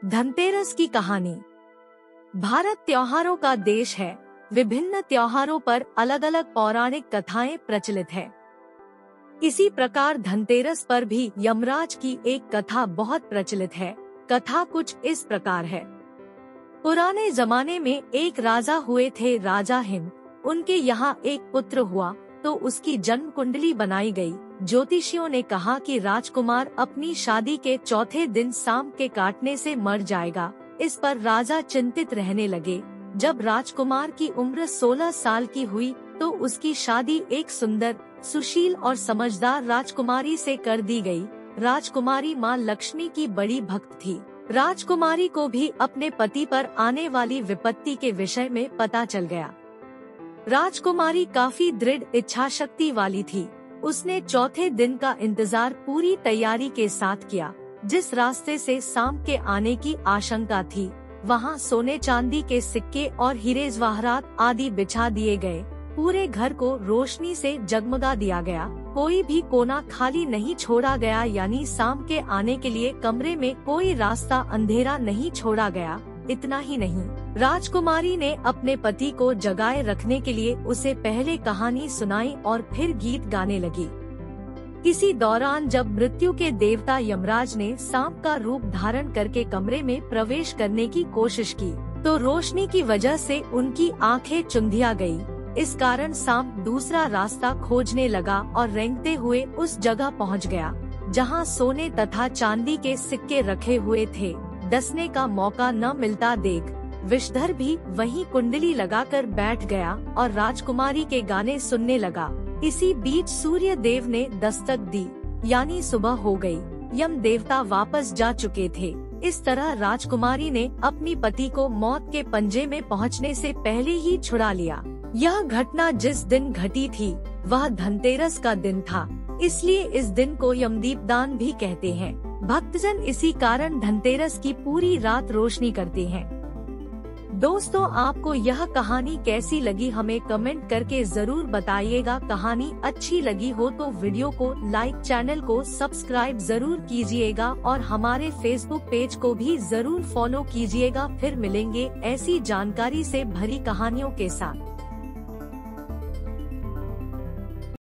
धनतेरस की कहानी। भारत त्योहारों का देश है। विभिन्न त्योहारों पर अलग अलग पौराणिक कथाएं प्रचलित है। इसी प्रकार धनतेरस पर भी यमराज की एक कथा बहुत प्रचलित है। कथा कुछ इस प्रकार है। पुराने जमाने में एक राजा हुए थे, राजा हिम। उनके यहाँ एक पुत्र हुआ तो उसकी जन्म कुंडली बनाई गई। ज्योतिषियों ने कहा कि राजकुमार अपनी शादी के चौथे दिन सांप के काटने से मर जाएगा। इस पर राजा चिंतित रहने लगे। जब राजकुमार की उम्र 16 साल की हुई तो उसकी शादी एक सुंदर, सुशील और समझदार राजकुमारी से कर दी गई। राजकुमारी माँ लक्ष्मी की बड़ी भक्त थी। राजकुमारी को भी अपने पति पर आने वाली विपत्ति के विषय में पता चल गया। राजकुमारी काफी दृढ़ इच्छा शक्ति वाली थी। उसने चौथे दिन का इंतजार पूरी तैयारी के साथ किया। जिस रास्ते से सांप के आने की आशंका थी, वहाँ सोने चांदी के सिक्के और हीरे जवाहरात आदि बिछा दिए गए। पूरे घर को रोशनी से जगमगा दिया गया। कोई भी कोना खाली नहीं छोड़ा गया, यानी सांप के आने के लिए कमरे में कोई रास्ता अंधेरा नहीं छोड़ा गया। इतना ही नहीं, राजकुमारी ने अपने पति को जगाए रखने के लिए उसे पहले कहानी सुनाई और फिर गीत गाने लगी। इसी दौरान जब मृत्यु के देवता यमराज ने सांप का रूप धारण करके कमरे में प्रवेश करने की कोशिश की तो रोशनी की वजह से उनकी आंखें चुंधिया गई। इस कारण सांप दूसरा रास्ता खोजने लगा और रेंगते हुए उस जगह पहुंच गया जहां सोने तथा चांदी के सिक्के रखे हुए थे। डसने का मौका न मिलता देख विषधर भी वहीं कुंडली लगाकर बैठ गया और राजकुमारी के गाने सुनने लगा। इसी बीच सूर्य देव ने दस्तक दी, यानी सुबह हो गई। यम देवता वापस जा चुके थे। इस तरह राजकुमारी ने अपनी पति को मौत के पंजे में पहुंचने से पहले ही छुड़ा लिया। यह घटना जिस दिन घटी थी वह धनतेरस का दिन था, इसलिए इस दिन को यमदीपदान भी कहते हैं। भक्तजन इसी कारण धनतेरस की पूरी रात रोशनी करते हैं। दोस्तों, आपको यह कहानी कैसी लगी हमें कमेंट करके जरूर बताइएगा। कहानी अच्छी लगी हो तो वीडियो को लाइक, चैनल को सब्सक्राइब जरूर कीजिएगा और हमारे फेसबुक पेज को भी जरूर फॉलो कीजिएगा। फिर मिलेंगे ऐसी जानकारी से भरी कहानियों के साथ।